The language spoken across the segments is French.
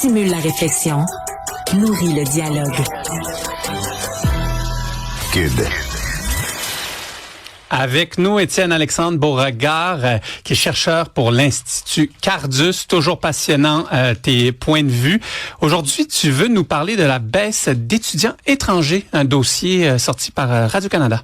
stimule la réflexion, nourrit le dialogue. Cube. Avec nous, Étienne-Alexandre Beauregard, qui est chercheur pour l'Institut Cardus. Toujours passionnant, tes points de vue. Aujourd'hui, tu veux nous parler de la baisse d'étudiants étrangers, un dossier sorti par Radio-Canada.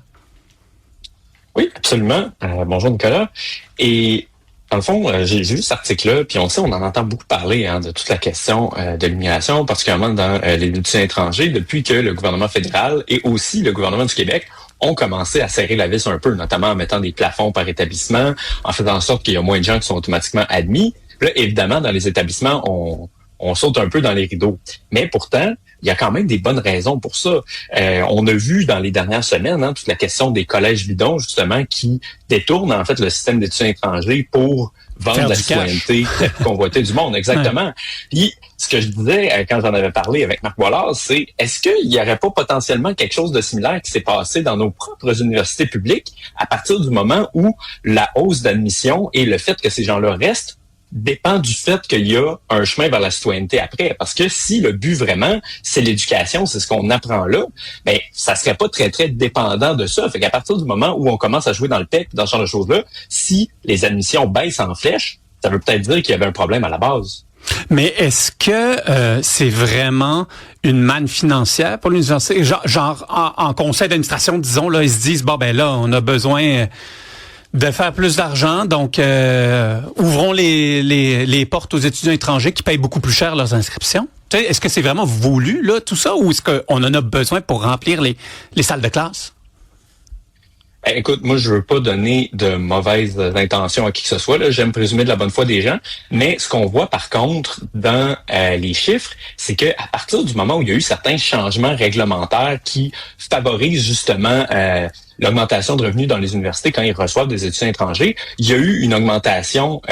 Oui, absolument. Bonjour, Nicolas. Et dans le fond, j'ai vu cet article-là, puis on sait, on en entend beaucoup parler de toute la question de l'immigration, particulièrement dans les étudiants étrangers, depuis que le gouvernement fédéral et aussi le gouvernement du Québec ont commencé à serrer la vis un peu, notamment en mettant des plafonds par établissement, en faisant en sorte qu'il y a moins de gens qui sont automatiquement admis. Là, évidemment, dans les établissements, on saute un peu dans les rideaux. Mais pourtant, il y a quand même des bonnes raisons pour ça. On a vu dans les dernières semaines toute la question des collèges bidons, justement, qui détournent en fait le système d'étudiants étrangers pour vendre la citoyenneté convoitée du monde. Exactement. Ouais. Puis, ce que je disais quand j'en avais parlé avec Marc Boilard, c'est est-ce qu'il n'y aurait pas potentiellement quelque chose de similaire qui s'est passé dans nos propres universités publiques à partir du moment où la hausse d'admission et le fait que ces gens-là restent dépend du fait qu'il y a un chemin vers la citoyenneté après. Parce que si le but vraiment, c'est l'éducation, c'est ce qu'on apprend là, ben ça serait pas très, très dépendant de ça. Fait qu'à partir du moment où on commence à jouer dans le PEC, dans ce genre de choses-là, si les admissions baissent en flèche, ça veut peut-être dire qu'il y avait un problème à la base. Mais est-ce que c'est vraiment une manne financière pour l'université? Genre en conseil d'administration, disons, là, ils se disent, bon, ben là, on a besoin de faire plus d'argent, donc ouvrons les portes aux étudiants étrangers qui payent beaucoup plus cher leurs inscriptions. Tu sais, est-ce que c'est vraiment voulu, là, tout ça, ou est-ce qu'on en a besoin pour remplir les salles de classe? Écoute, moi, je veux pas donner de mauvaises intentions à qui que ce soit. Là. J'aime présumer de la bonne foi des gens. Mais ce qu'on voit, par contre, dans les chiffres, c'est que à partir du moment où il y a eu certains changements réglementaires qui favorisent justement l'augmentation de revenus dans les universités quand ils reçoivent des étudiants étrangers, il y a eu une augmentation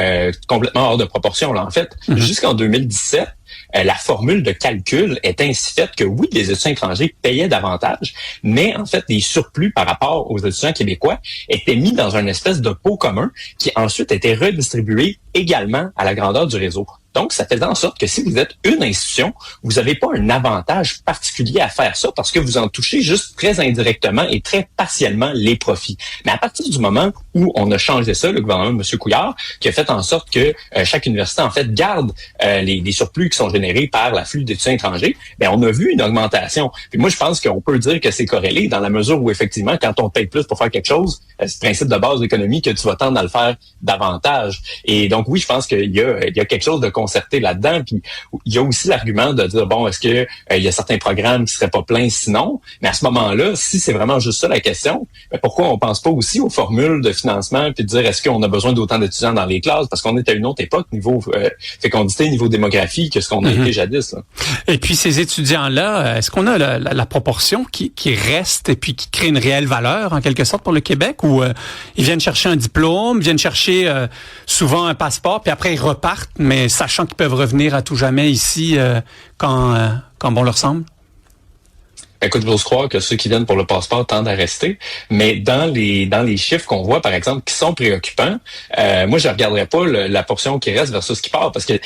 complètement hors de proportion. Là, en fait, jusqu'en 2017, la formule de calcul est ainsi faite que oui, les étudiants étrangers payaient davantage, mais en fait, les surplus par rapport aux étudiants québécois étaient mis dans une espèce de pot commun qui ensuite était redistribué également à la grandeur du réseau. Donc, ça fait en sorte que si vous êtes une institution, vous n'avez pas un avantage particulier à faire ça parce que vous en touchez juste très indirectement et très partiellement les profits. Mais à partir du moment où on a changé ça, le gouvernement de M. Couillard, qui a fait en sorte que chaque université, en fait, garde les surplus qui sont générés par l'afflux d'étudiants étrangers, bien, on a vu une augmentation. Puis moi, je pense qu'on peut dire que c'est corrélé dans la mesure où, effectivement, quand on paye plus pour faire quelque chose, c'est le principe de base de l'économie que tu vas tendre à le faire davantage. Et donc, oui, je pense qu'il y a quelque chose de concerté là-dedans. Puis il y a aussi l'argument de dire, bon, est-ce que il y a certains programmes qui seraient pas pleins sinon? Mais à ce moment-là, si c'est vraiment juste ça la question, ben pourquoi on pense pas aussi aux formules de financement puis de dire, est-ce qu'on a besoin d'autant d'étudiants dans les classes? Parce qu'on est à une autre époque, niveau fécondité, niveau démographie, que ce qu'on a été jadis. Là. Et puis ces étudiants-là, est-ce qu'on a la proportion qui reste et puis qui crée une réelle valeur, en quelque sorte, pour le Québec? Ou ils viennent chercher un diplôme, viennent chercher souvent un passeport, puis après ils repartent, mais sachant qu'ils peuvent revenir à tout jamais ici quand bon leur semble? Écoute, j'ose croire que ceux qui viennent pour le passeport tendent à rester, mais dans les chiffres qu'on voit, par exemple, qui sont préoccupants, moi, je regarderais pas la portion qui reste versus qui part, parce que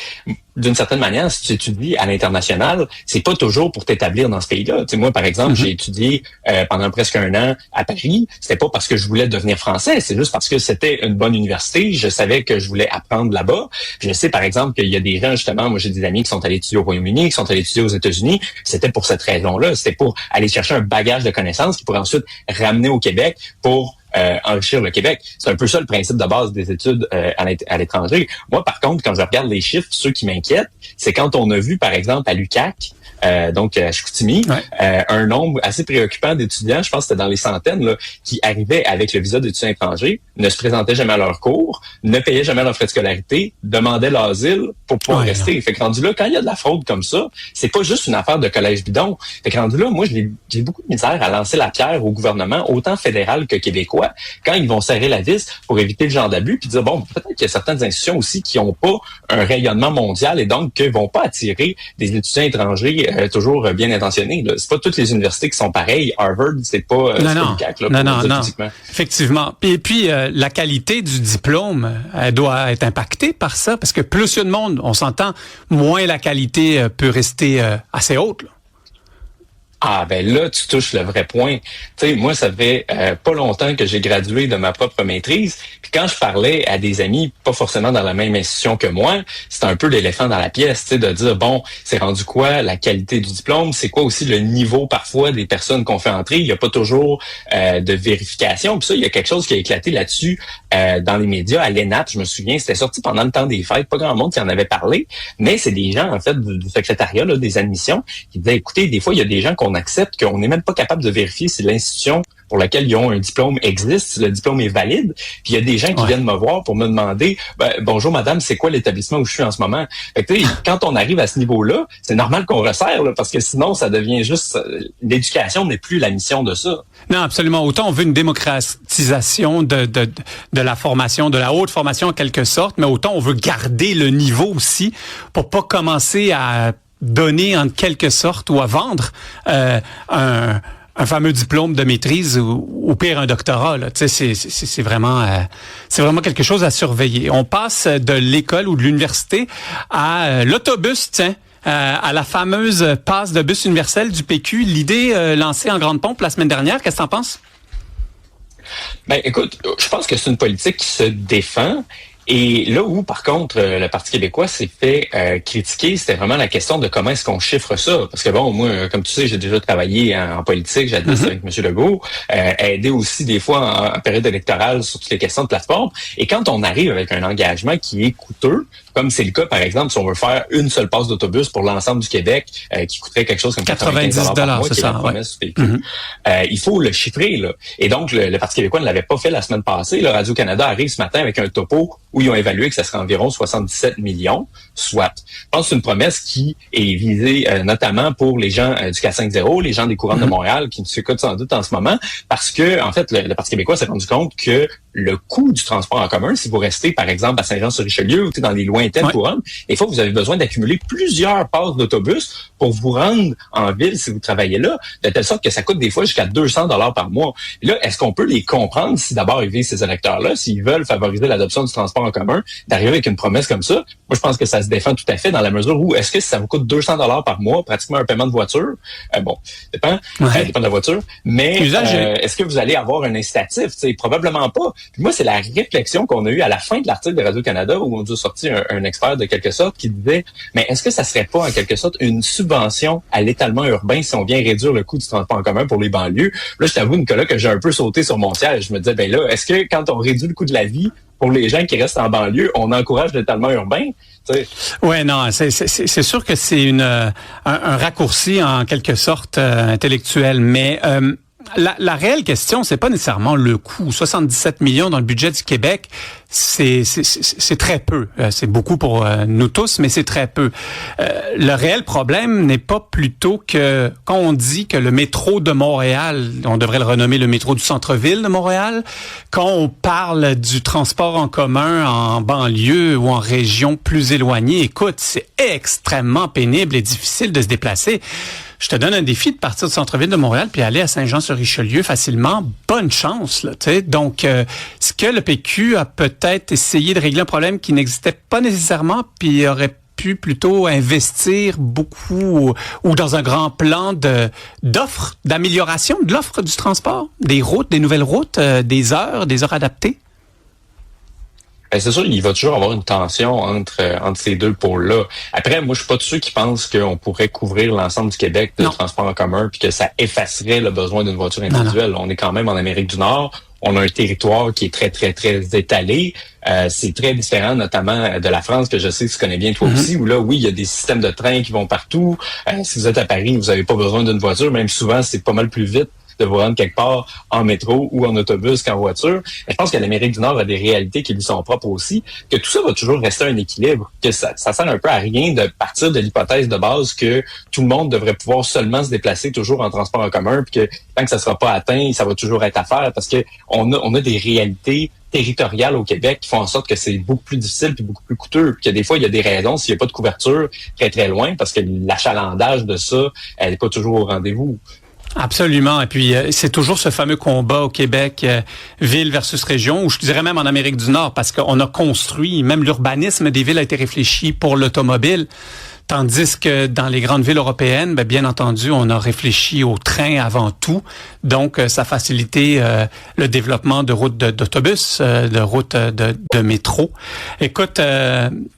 d'une certaine manière, si tu étudies à l'international, c'est pas toujours pour t'établir dans ce pays-là. Tu sais, moi, par exemple, j'ai étudié pendant presque un an à Paris. C'était pas parce que je voulais devenir français, c'est juste parce que c'était une bonne université. Je savais que je voulais apprendre là-bas. Puis je sais, par exemple, qu'il y a des gens, justement, moi, j'ai des amis qui sont allés étudier au Royaume-Uni, qui sont allés étudier aux États-Unis. C'était pour cette raison-là. C'était pour aller chercher un bagage de connaissances qu'ils pourraient ensuite ramener au Québec pour enrichir le Québec. C'est un peu ça le principe de base des études à l'étranger. Moi, par contre, quand je regarde les chiffres, ceux qui m'inquiètent, c'est quand on a vu, par exemple, à l'UQAC, donc à Chicoutimi, un nombre assez préoccupant d'étudiants, je pense que c'était dans les centaines, là, qui arrivaient avec le visa d'étudiants étrangers, ne se présentaient jamais à leur cours, ne payaient jamais leurs frais de scolarité, demandaient l'asile pour pouvoir rester. Fait que rendu là, quand il y a de la fraude comme ça, c'est pas juste une affaire de collège bidon. Fait que rendu là, moi, j'ai beaucoup de misère à lancer la pierre au gouvernement, autant fédéral que québécois, quand ils vont serrer la vis pour éviter le genre d'abus, puis dire, bon, peut-être qu'il y a certaines institutions aussi qui n'ont pas un rayonnement mondial et donc qui vont pas attirer des étudiants étrangers toujours bien intentionnés. Là. C'est pas toutes les universités qui sont pareilles. Harvard, c'est pas non. Effectivement. Et puis la qualité du diplôme, elle doit être impactée par ça, parce que plus il y a de monde, on s'entend, moins la qualité peut rester assez haute, là. Ah ben là, tu touches le vrai point. Tu sais, moi, ça fait pas longtemps que j'ai gradué de ma propre maîtrise. Puis quand je parlais à des amis, pas forcément dans la même institution que moi, c'était un peu l'éléphant dans la pièce, tu sais, de dire, bon, c'est rendu quoi la qualité du diplôme? C'est quoi aussi le niveau parfois des personnes qu'on fait entrer? Il n'y a pas toujours de vérification. Puis ça, il y a quelque chose qui a éclaté là-dessus dans les médias. À l'ENAP, je me souviens, c'était sorti pendant le temps des fêtes. Pas grand monde qui en avait parlé. Mais c'est des gens, en fait, du secrétariat là, des admissions qui disaient, écoutez, des fois, il y a des gens qu'on accepte qu'on n'est même pas capable de vérifier si l'institution pour laquelle ils ont un diplôme existe, si le diplôme est valide. Puis il y a des gens qui viennent me voir pour me demander bonjour madame, c'est quoi l'établissement où je suis en ce moment? Fait que, quand on arrive à ce niveau-là, c'est normal qu'on resserre, là, parce que sinon, ça devient juste l'éducation n'est plus la mission de ça. Non, absolument. Autant on veut une démocratisation de la formation, de la haute formation en quelque sorte, mais autant on veut garder le niveau aussi pour pas commencer à donner en quelque sorte ou à vendre un fameux diplôme de maîtrise ou pire un doctorat, là. Tu sais, c'est vraiment quelque chose à surveiller. On passe de l'école ou de l'université à l'autobus, tiens. À la fameuse passe de bus universel du PQ, l'idée lancée en grande pompe la semaine dernière. Qu'est-ce que t'en penses? Ben, écoute, je pense que c'est une politique qui se défend. Et là où, par contre, le Parti québécois s'est fait critiquer, c'était vraiment la question de comment est-ce qu'on chiffre ça. Parce que bon, moi, comme tu sais, j'ai déjà travaillé en politique, j'ai administré avec M. Legault, aidé aussi des fois en période électorale sur toutes les questions de plateforme. Et quand on arrive avec un engagement qui est coûteux, comme c'est le cas, par exemple, si on veut faire une seule passe d'autobus pour l'ensemble du Québec, qui coûterait quelque chose comme 90 $ par mois, c'est qui est ça, la promesse du PQ, il faut le chiffrer, là. Et donc, le Parti québécois ne l'avait pas fait la semaine passée. Le Radio-Canada arrive ce matin avec un topo où ils ont évalué que ça serait environ 77 millions, soit. Je pense que c'est une promesse qui est visée notamment pour les gens du 450, les gens des couronnes de Montréal qui nous écoutent sans doute en ce moment, parce que, en fait, le Parti québécois s'est rendu compte que le coût du transport en commun, si vous restez, par exemple, à Saint-Jean-sur-Richelieu ou dans les lointaines couronnes, des fois, vous avez besoin d'accumuler plusieurs passes d'autobus pour vous rendre en ville si vous travaillez là, de telle sorte que ça coûte des fois jusqu'à 200 $ par mois. Et là, est-ce qu'on peut les comprendre si d'abord ils visent ces électeurs-là, s'ils veulent favoriser l'adoption du transport en commun, d'arriver avec une promesse comme ça? Moi, je pense que ça se défend tout à fait dans la mesure où est-ce que si ça vous coûte 200 $ par mois, pratiquement un paiement de voiture, bon, dépend de la voiture, mais est-ce que vous allez avoir un incitatif? T'sais, probablement pas. Puis moi, c'est la réflexion qu'on a eue à la fin de l'article de Radio-Canada où on nous a sorti un expert de quelque sorte qui disait, mais est-ce que ça serait pas en quelque sorte une subvention à l'étalement urbain si on vient réduire le coût du transport en commun pour les banlieues? Là, je t'avoue, Nicolas, que j'ai un peu sauté sur mon siège. Je me disais, ben là, est-ce que quand on réduit le coût de la vie pour les gens qui restent en banlieue, on encourage l'étalement urbain? Ouais, non, c'est sûr que c'est un raccourci en quelque sorte intellectuel, mais la réelle question, c'est pas nécessairement le coût. 77 millions dans le budget du Québec, c'est très peu. C'est beaucoup pour nous tous, mais c'est très peu. Le réel problème n'est pas plutôt que quand on dit que le métro de Montréal, on devrait le renommer le métro du centre-ville de Montréal, quand on parle du transport en commun en banlieue ou en région plus éloignée, écoute, c'est extrêmement pénible et difficile de se déplacer. Je te donne un défi de partir du centre-ville de Montréal puis aller à Saint-Jean-sur-Richelieu facilement. Bonne chance, là, tu sais. Donc, ce que le PQ a peut-être essayé de régler un problème qui n'existait pas nécessairement, puis aurait pu plutôt investir beaucoup ou dans un grand plan d'offres, d'amélioration de l'offre du transport, des routes, des nouvelles routes, des heures adaptées. Ben, c'est sûr, il va toujours avoir une tension entre ces deux pôles-là. Après, moi, je suis pas de ceux qui pensent qu'on pourrait couvrir l'ensemble du Québec de transport en commun puis que ça effacerait le besoin d'une voiture individuelle. On est quand même en Amérique du Nord. On a un territoire qui est très, très, très étalé. C'est très différent, notamment de la France, que je sais que tu connais bien toi aussi, où là, oui, il y a des systèmes de trains qui vont partout. Si vous êtes à Paris, vous n'avez pas besoin d'une voiture. Même souvent, c'est pas mal plus vite de vous rendre quelque part en métro ou en autobus qu'en voiture. Mais je pense que l'Amérique du Nord a des réalités qui lui sont propres aussi, que tout ça va toujours rester un équilibre, que ça sert un peu à rien de partir de l'hypothèse de base que tout le monde devrait pouvoir seulement se déplacer toujours en transport en commun, puis que tant que ça sera pas atteint, ça va toujours être à faire, parce que on a des réalités territoriales au Québec qui font en sorte que c'est beaucoup plus difficile puis beaucoup plus coûteux. Puis que des fois, il y a des raisons s'il n'y a pas de couverture très, très loin, parce que l'achalandage de ça, elle n'est pas toujours au rendez-vous. Absolument. Et puis, c'est toujours ce fameux combat au Québec, ville versus région, ou je dirais même en Amérique du Nord, parce qu'on a construit, même l'urbanisme des villes a été réfléchi pour l'automobile. Tandis que dans les grandes villes européennes, bien entendu, on a réfléchi au train avant tout. Donc, ça a facilité le développement de routes d'autobus, de routes de métro. Écoute,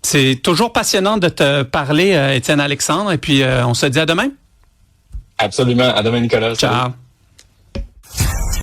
c'est toujours passionnant de te parler, Étienne Alexandre, et puis on se dit à demain. Absolument. À demain, Nicolas. Ciao.